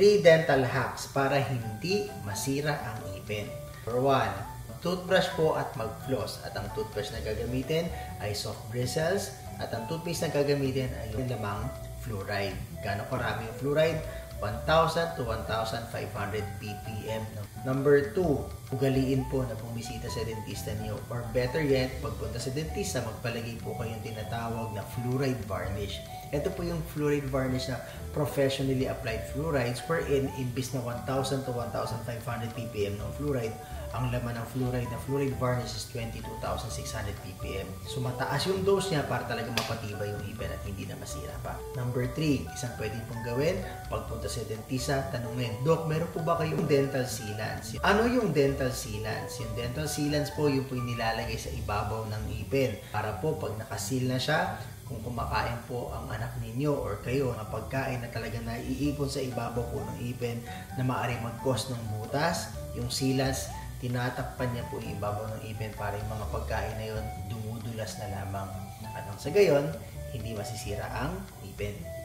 3 dental hacks para hindi masira ang ngipin. Number 1, toothbrush po at mag-floss. At ang toothbrush na gagamitin ay soft bristles at ang toothpaste na gagamitin ay yung lamang fluoride. Gano'ng karami yung fluoride? 1,000 to 1,500 ppm. Number 2, ugaliin po na bumisita sa dentista niyo. Or better yet, pagpunta sa dentista, magpalagay po kayong tinatawag na fluoride varnish. Ito po yung fluoride varnish na professionally applied fluorides wherein imbis na 1,000 to 1,500 ppm ng fluoride, ang laman ng fluoride na fluoride varnish is 22,600 ppm. So mataas yung dose niya para talaga mapatibay yung ngipin at hindi na masira pa. Number 3, isang pwede pong gawin, pagpunta sa dentista, tanungin, Dok, meron po ba kayong dental sealants? Ano yung dental sealants? Yung dental sealants po, yung po yung nilalagay sa ibabaw ng ngipin. Para po, pag nakaseal na siya, kung kumakain po ang anak ninyo or kayo ng pagkain na talaga naiipon sa ibabaw po ng ngipin na maaaring mag-cause ng butas, yung sealants, tinatakpan niya po yung ibabaw ng ngipin para yung mga pagkain na yun dumudulas na lamang. At ang sa gayon, hindi masisira ang ngipin.